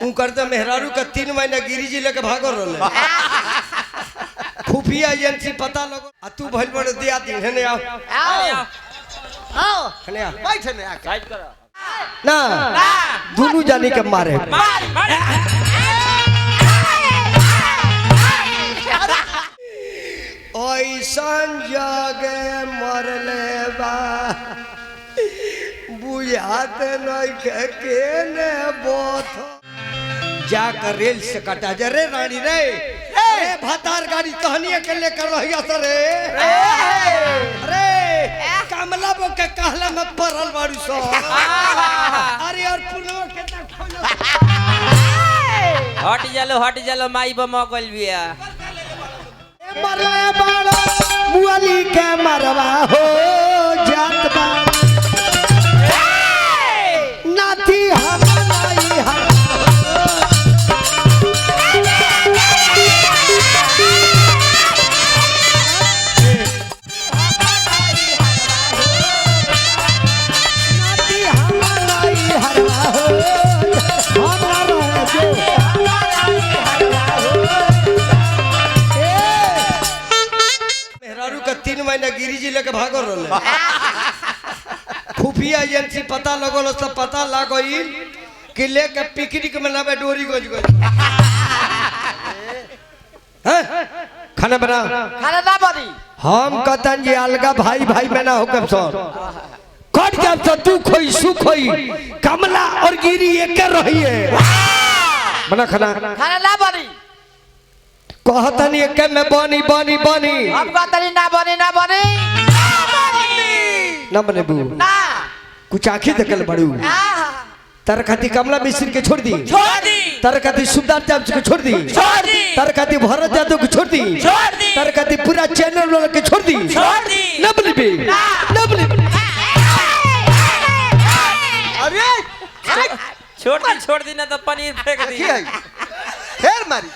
करते मेहरारू का 3 महीना गिरी जी लेके भागो रोले खुफिया एजेंसी पता लगो आ तू भइल बड़ दिया दिन हेने आओ हेने आ बैठ ने आ साइड कर ना दोनों जानी के मारे ऐसन जगे मरले बा बुझाते नहीं के ने बोथ जाकर रेल से कटा जा रे रानी रे ए भातार गाड़ी तहनिए के लेकर रहिया सरे अरे कमला बो के कहला में परल बाड़ू सो अरे और पुनो के हट जालो माई बम गइल बिया मरले बाड़ो मुअली के मरवा हो जात बा नाती हम नहीं हम मेहरारू का 3 महीना गिरी जी लेके भागो रोले खुफिया एजेंसी पता लगल सब पता लागल कि लेके पिकनिक में नावे डोरी गज गज हैं खाना बना ना बनी हम कतन जी अलगा भाई भाई में ना होके सर कट जब से तू खोई सु खोई कमला और गिरी एक रही है बना खाना ना बनी कहतन एक में बनी बनी बनी हम कहतनी ना बनी ना बने बू ना कुछ आंखें देखल बड़ू तर खाती कमला मिश्र के छोड़ दी तर खाती सुबदार जादव के छोड़ दी तर खाती भरत जादव के छोड़ दी तर खाती पूरा चैनल वाला के छोड़ दी ना बने बे ना बने अरे छोड़ दी ना तो पनीर फेंक दी फेर मारी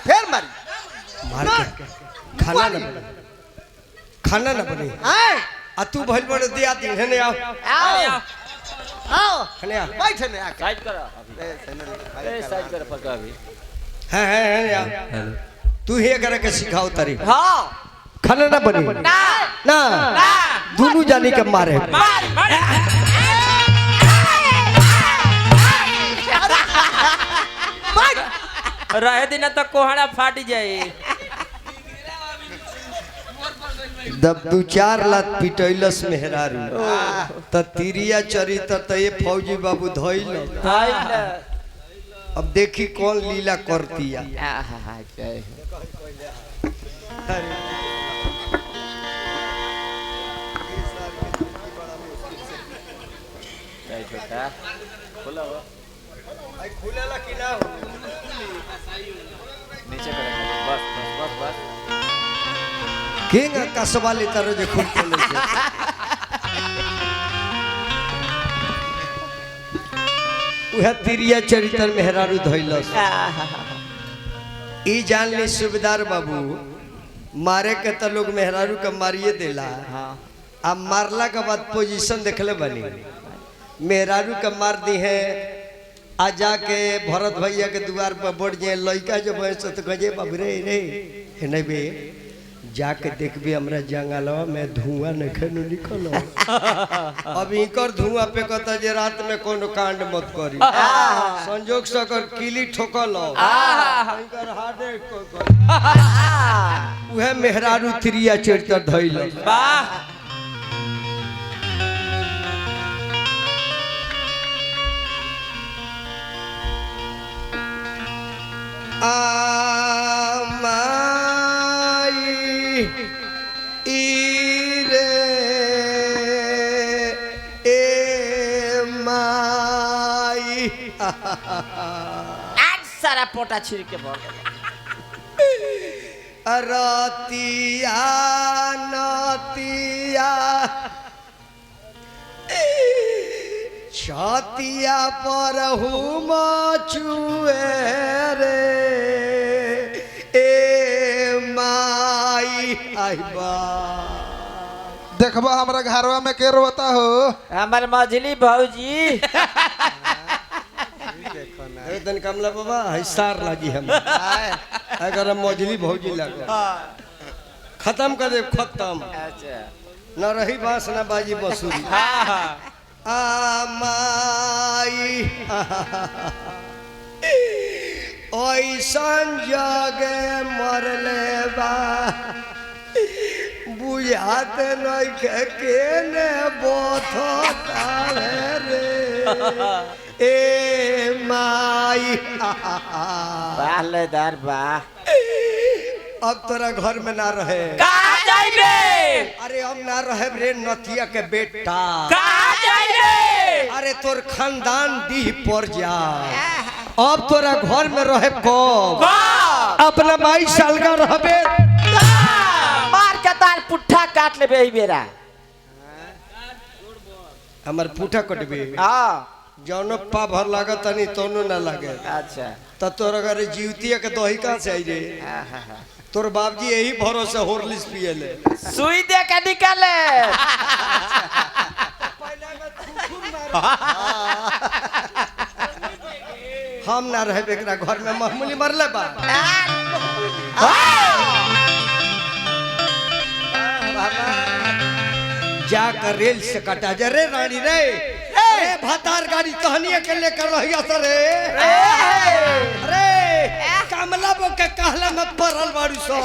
मार के खाना ना बने आ तू भइल बड़ दिया दिन हेने आओ हेने आ बैठ ने आ साइड कर अरे साइड कर पका अभी है हेने आ तू हे करे के सिखाओ तारी हां खाना ना बने ना दोनों जानी के मारे रहे दिन तो कोहड़ा फाट जाए दब 2-4 लात पिटैलस मेहरारू त तिरिया चरित्र त ये फौजी बाबू धइल अब देखी कौन लीला करतिया खुलेला कि ना नीचे कर बस केंगा कसवाली तरह जे खुल चले छे उहे तिरिया चरित्र मेहरारू धइलस ई जान ले सुबेदार बाबू मारे के त लोग मेहरारू के मारिए देला आ मारला के बाद पोजीशन देखले बनी मेहरारू के मार दी है आ जाके भरत भैया के द्वार पर बढ़ जाए लड़का जब तो कहे बाबू रे नहीं बे जाके देखबी हमरा जंगलवा में धुआं नखनु निकल अब इनकर धुआं पे कहता जे रात में कोनो कांड मत करी संजोग से अगर किली ठोकल इनकर हाडे उहे मेहरारू तिरिया चरित्र धइल वाह आज सारा पोटा छिड़ के भर रतिया नतिया छतिया पर हुम चुए रे ए माई आइबा देखबो हमरा घरवा में के रोता हो हमार मझली भौजी तन कमला बाबा हिसार लगी हम अगर हम मौजली भौजी लगा खत्म कर दे खत्म अच्छा न रही बांस न बाजी बंसुरी आमाई ऐसन जगे मरले बा बुझात नइखे केने बोथता रे ए माई पहलेदार बा अब तोरा घर में ना रहे कहाँ जाइबे अरे हम ना रहे रे नथिया के बेटा कहाँ जाइबे अरे तोर खानदान डीह पर जा अब तोरा घर में रहे कब अपना 22 साल का रहबे मार के तार पुट्ठा काट लेबे ई बेरा हमर पुठा कटबे हां जौनो पा भर लागत तनी तोनो ना लागे अच्छा त तोर अगर जीवतिया के दही कहां से आई रे तोर बाबजी यही भरोसे हॉर्लिक्स पिएले सुई दे के निकाले हम ना रहे एकरा घर में मामूली मरले बा जाकर रेल से कटा जा रे रानी रे ए भतार गाड़ी तहनिया के लेकर रहिया रे अरे कमला बो के कहला में परल बाड़ू सो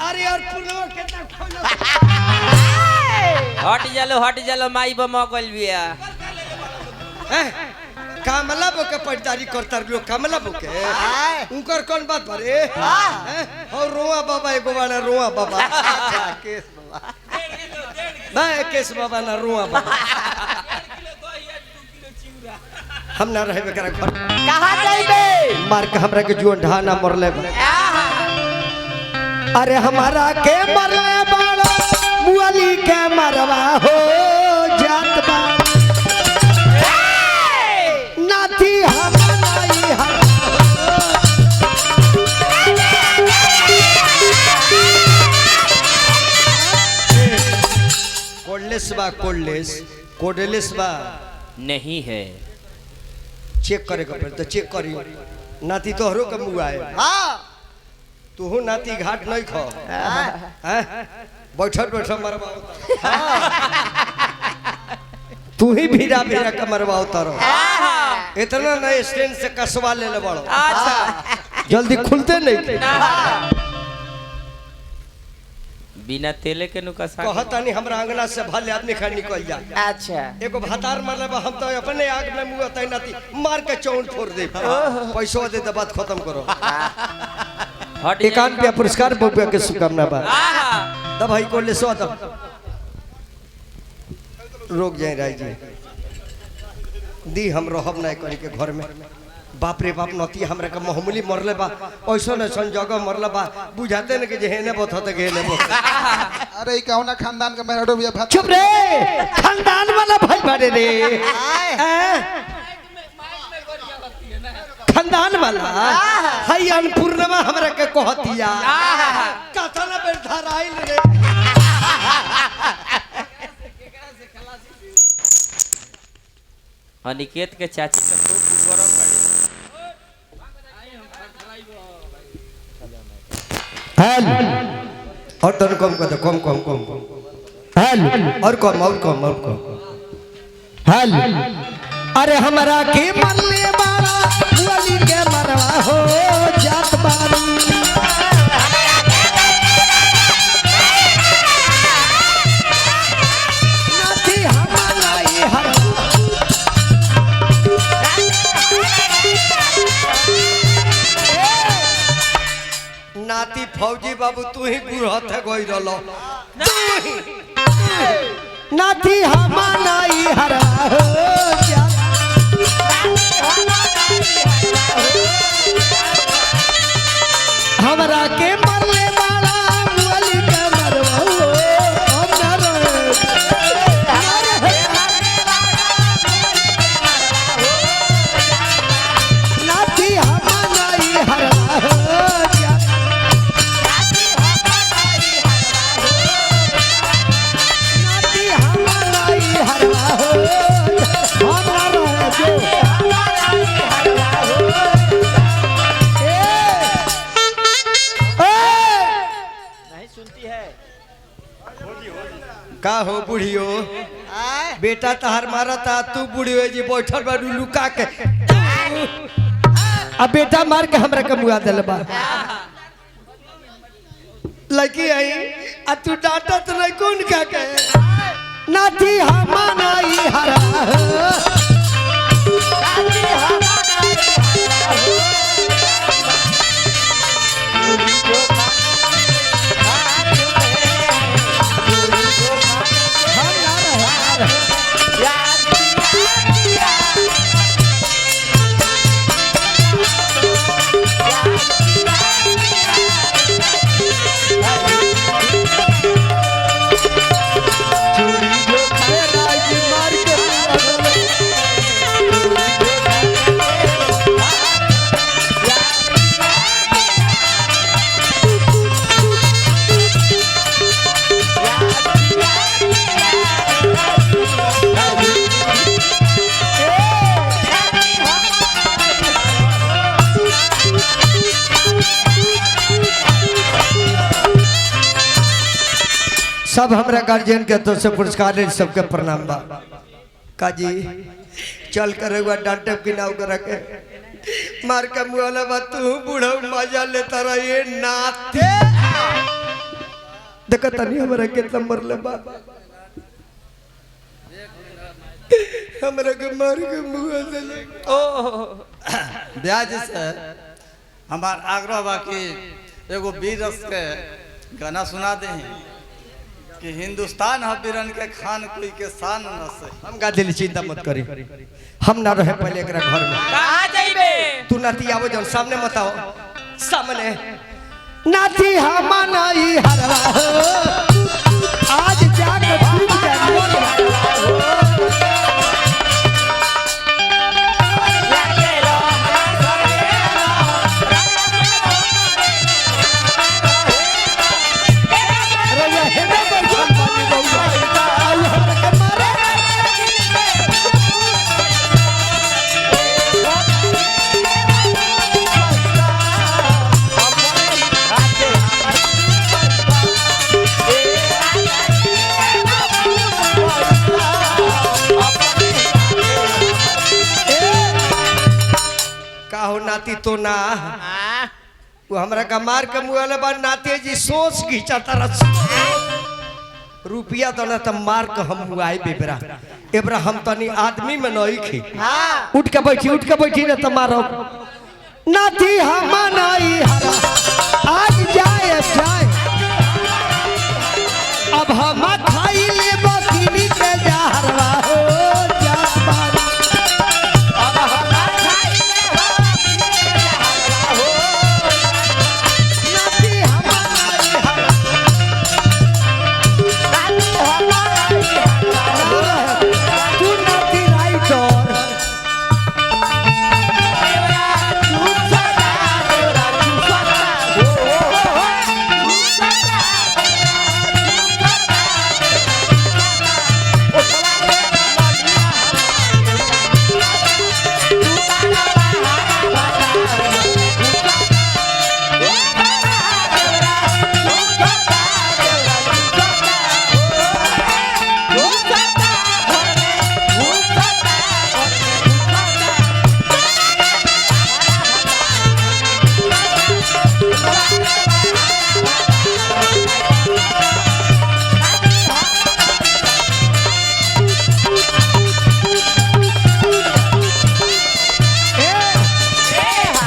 अरे और पुनवा केतना खोलो हट जालो माई बम गइल बिया कमला बो के पटदारी करता लो कमला बो के उनकर कौन बात भरे और रोआ बाबा एगो वाला रोआ बाबा केस बाबा नहीं केस बाबा ना रोआ बाबा हम ना रहे बेकरा घर कहां जाइबे मार के हमरा के जुअन ढाना मरले अरे हमारा के मरले बाड़ा मुअली के मरवा हो जात बा नाती हमारी हर कोडलेस बा नहीं है चेक करे के तो चेक करी नाती तोहरो के मुआ है तू नाती घाट नहीं खो बैठल मरवा तू ही भीड़ा भीड़ा के मरवा उतारो इतना नए स्टैंड से कसवा ले बड़ो अच्छा जल्दी खुलते नहीं बिना तेले के नुकसा कहता नहीं हमरा अंगना से भले आदमी खा निकल जा अच्छा एगो भतार मरले बा हम तो अपने आग में मुंह तय नाती मार के चौन फोड़ दे पैसो दे बात खत्म करो हट 91 पुरस्कार बबुआ के शुभकामना बा तब भाई को ले सो तब रोक जाए राय जी दी हम रहब नहीं करी के घर में बाप रे बाप नती हमरा के मामूली मरले बा ऐसा न सन जगह मरले बा बुझाते न के जेने बथते गेने बथ अरे कौना खानदान का मेहरारू भैया भात चुप रे खानदान वाला भाई बारे रे खानदान वाला हई अन्नपूर्णिमा हमरा के कहतिया कथा न बेर धराइल रे अनिकेत के चाची का खूब गरम हेल और तन कम कर दे कम हेल और कम हेल अरे हमरा के मरले बाड़ा मुअली के मरवा हो जात बाड़ी नाती हमारा ई हर नाती फौजी बाबू तू ही गुरहत है गई रलो नाती हमारा ई हरा हो जा हमरा के मरले वाला मुअली के मरवा हो हम ना रहे नाती हमारा ई हरा हो जा नाती हमारा ई हरा हो हमरा रहे जो का हो बुढ़ियो बेटा तहार मारा था तू बुढ़ियो जी बैठल बारू लुका के अब बेटा मार के हमरा के मुआ दिल बा लड़की आई आ तू डांटा तो नहीं कौन का के नाती हमनाई हरा सब हमरा गार्जियन के तरफ से पुरस्कार है सबके प्रणाम बा काजी चल कर एगो डांटे की नाव कर के मार के मुआला बा तू बूढ़ा मजा लेता रहे नाते देखा तनी हमरा कितना मरले बा हमरा के मार के मुआ देले ओ ब्याज से हमार आग्रह बा कि एगो वीर रस के गाना सुना दे कि हिंदुस्तान है बीरन के खान कोई के शान न से। हम गा दिली चिंता मत करी हम ना रहे पहले एकरा घर में कहां जाइबे तू नाती आवो जन सामने मत आओ सामने नाती हमनाई हरवा आज जाके डूब जा नाती तो ना वो हमरा का मार के मुआले बा नाते जी सोच घिचा तरस रुपया तो ना त मार के हम मुआई बेबरा एबरा हम तनी आदमी में नहीं खी उठ के बैठी ना त मारो नाती हम नहीं हरा आज जाए अब हम खाई ले बकरी के जहरवा हो जा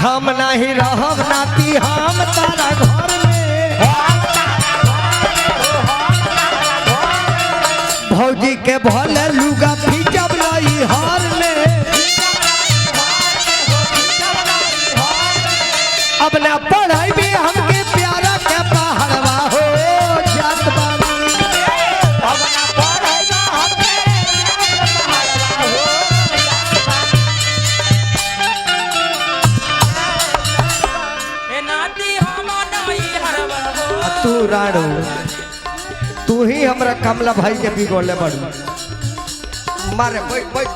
हम नहीं रहब नाती हम तारा घर में भौजी के भले लुगा फीचब नहीं हार में अब ना पढ़ाई भी हमके प्यारा के पहाड़वा हो जात बानी अब ना पढ़ाई हमके तू राड़ो तू ही हमरा कमला भाई के बिगोले बड़ू मारे बैठ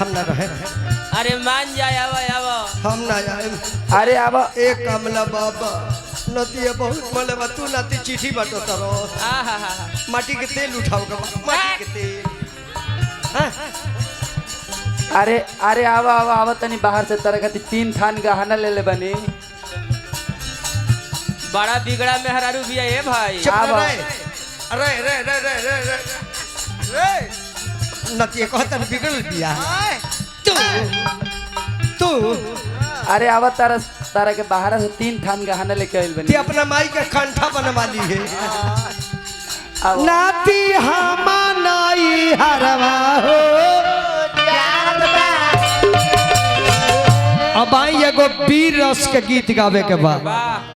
हम ना रहे अरे मान जाए आवा हम ना आए अरे अब एक कमला बाबा नतिया बहुत मले बा तू नाती चिट्ठी बाटो तरो आहा माटी के तेल उठाओ का माटी के तेल हाँ? अरे अरे आवा तनी बाहर से तरह खाती 3 थान गहना ले ले बनी। बड़ा बिगड़ा मेहरारू भी है भाई। चुप आवा। रे रे रे रे रे रे रे नतिया कहतन बिगड़ दिया तू अरे आवा तारा के बाहर से 3 थान गहना लेके आइल ते बनी। अपना माई का कंठा बनवा ली है आवा। नाती हमानाई हरवा हो अब आई एगो वीर रस के गीत गावे के बाद वाह